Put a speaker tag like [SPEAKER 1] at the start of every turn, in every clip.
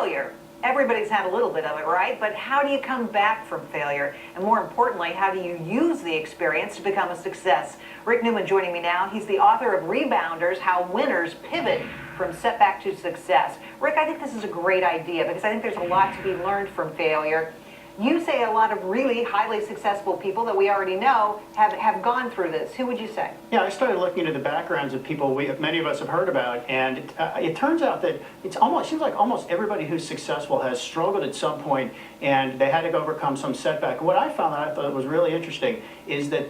[SPEAKER 1] failure. Everybody's had a little bit of it, right? But how do you come back from failure? And more importantly, how do you use the experience to become a success? Rick Newman joining me now. He's the author of Rebounders, How Winners Pivot from Setback to Success. Rick, I think this is a great idea because I think there's a lot to be learned from failure. You say a lot of really highly successful people that we already know have gone through this. Who would you say?
[SPEAKER 2] Yeah, I started looking into the backgrounds of people many of us have heard about, and it turns out that seems like almost everybody who's successful has struggled at some point, and they had to overcome some setback. What I found that I thought was really interesting is that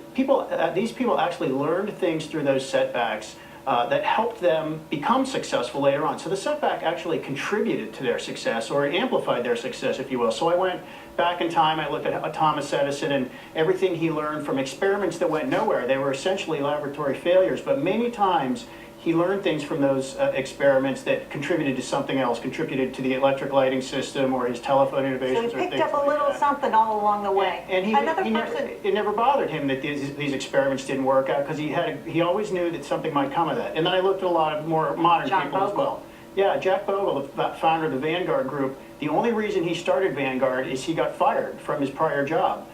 [SPEAKER 2] these people actually learned things through those setbacks that helped them become successful later on. So the setback actually contributed to their success, or amplified their success, if you will. So I went back in time, I looked at Thomas Edison and everything he learned from experiments that went nowhere. They were essentially laboratory failures, but many times he learned things from those experiments that contributed to something else, contributed to the electric lighting system or his telephone innovations.
[SPEAKER 1] So he picked up a little something all along the way.
[SPEAKER 2] And it never bothered him that these experiments didn't work out because he always knew that something might come of that. And then I looked at a lot of more modern people as well. Yeah, Jack Bogle, the founder of the Vanguard Group, the only reason he started Vanguard is he got fired from his prior job.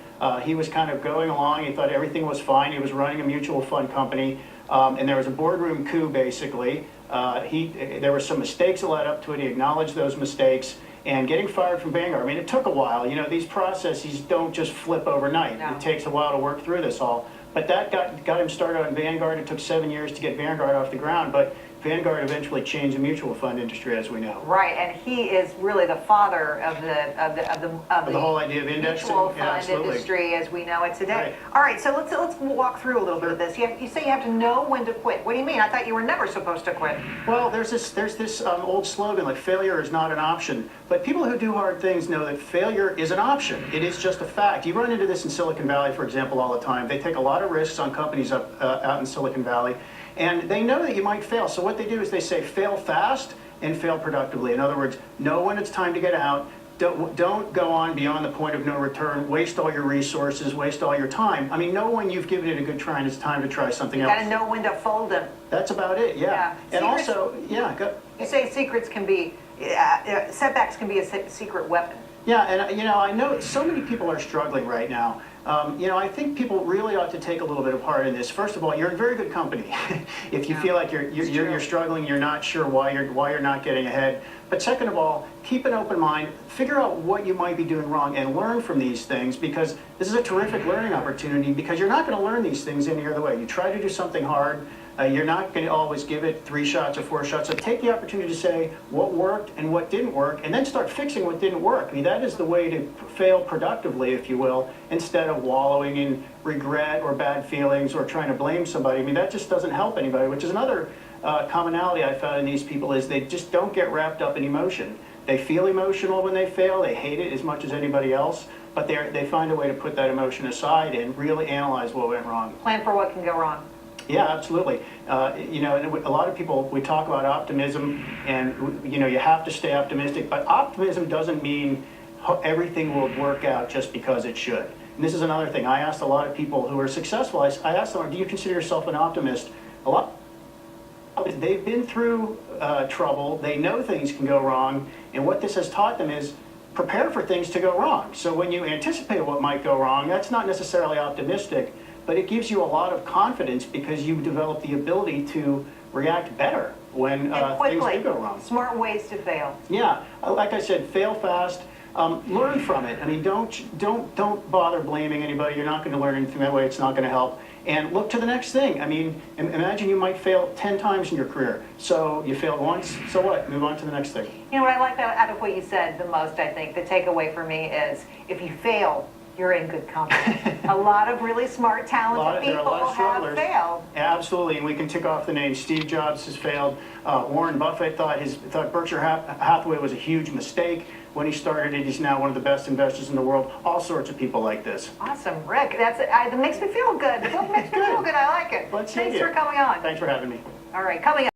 [SPEAKER 2] He was kind of going along, he thought everything was fine, he was running a mutual fund company, and there was a boardroom coup basically. There were some mistakes that led up to it, he acknowledged those mistakes, and getting fired from Vanguard, I mean, it took a while. You know, these processes don't just flip overnight. No. It takes a while to work through this all. But that got him started on Vanguard. It took 7 years to get Vanguard off the ground, but Vanguard eventually changed the mutual fund industry, as we know.
[SPEAKER 1] Right, and he is really the father of the
[SPEAKER 2] whole idea of indexing.
[SPEAKER 1] Mutual fund industry as we know it today.
[SPEAKER 2] Right.
[SPEAKER 1] All right, so let's walk through a little bit of this. You say you have to know when to quit. What do you mean? I thought you were never supposed to quit.
[SPEAKER 2] Well, there's this old slogan like failure is not an option. But people who do hard things know that failure is an option. It is just a fact. You run into this in Silicon Valley, for example, all the time. They take a lot of risks on companies out in Silicon Valley. And they know that you might fail. So what they do is they say fail fast and fail productively. In other words, know when it's time to get out. Don't go on beyond the point of no return. Waste all your resources, waste all your time. I mean, know when you've given it a good try and it's time to try something else.
[SPEAKER 1] You got to know when to fold them.
[SPEAKER 2] That's about it, yeah. And also, yeah.
[SPEAKER 1] You say secrets can be, setbacks can be a secret weapon.
[SPEAKER 2] Yeah, and I know so many people are struggling right now. I think people really ought to take a little bit of heart in this. First of all, you're in very good company. If you feel like you're struggling, you're not sure why you're not getting ahead. But second of all, keep an open mind. Figure out what you might be doing wrong and learn from these things, because this is a terrific learning opportunity, because you're not going to learn these things any other way. You try to do something hard. You're not going to always give it 3 shots or 4 shots. So take the opportunity to say what worked and what didn't work, and then start fixing what didn't work. I mean, that is the way to fail productively, if you will, instead of wallowing in regret or bad feelings or trying to blame somebody. I mean, that just doesn't help anybody, which is another commonality I found in these people, is they just don't get wrapped up in emotion. They feel emotional when they fail. They hate it as much as anybody else, but they find a way to put that emotion aside and really analyze what went wrong.
[SPEAKER 1] Plan for what can go wrong.
[SPEAKER 2] Yeah, absolutely. A lot of people, we talk about optimism, and you have to stay optimistic, but optimism doesn't mean everything will work out just because it should. And this is another thing. I asked a lot of people who are successful, I asked them, do you consider yourself an optimist? A lot. They've been through trouble, they know things can go wrong, and what this has taught them is prepare for things to go wrong. So when you anticipate what might go wrong, that's not necessarily optimistic, but it gives you a lot of confidence because you develop the ability to react better when things do go wrong.
[SPEAKER 1] Smart ways to fail.
[SPEAKER 2] Yeah, like I said, fail fast. Learn from it. I mean, don't bother blaming anybody. You're not going to learn anything that way. It's not going to help. And look to the next thing. I mean, imagine you might fail 10 times in your career. So you failed once, so what? Move on to the next thing.
[SPEAKER 1] You know what I like out of what you said the most, I think, the takeaway for me is if you fail, you're in good company. A lot of really smart, talented people have failed.
[SPEAKER 2] Absolutely, and we can tick off the names. Steve Jobs has failed. Warren Buffett thought Berkshire Hathaway was a huge mistake when he started it. He's now one of the best investors in the world. All sorts of people like this.
[SPEAKER 1] Awesome, Rick. That makes me feel good. The book makes me feel good. I like it.
[SPEAKER 2] Thanks
[SPEAKER 1] for coming on.
[SPEAKER 2] Thanks for having me.
[SPEAKER 1] All right, coming up.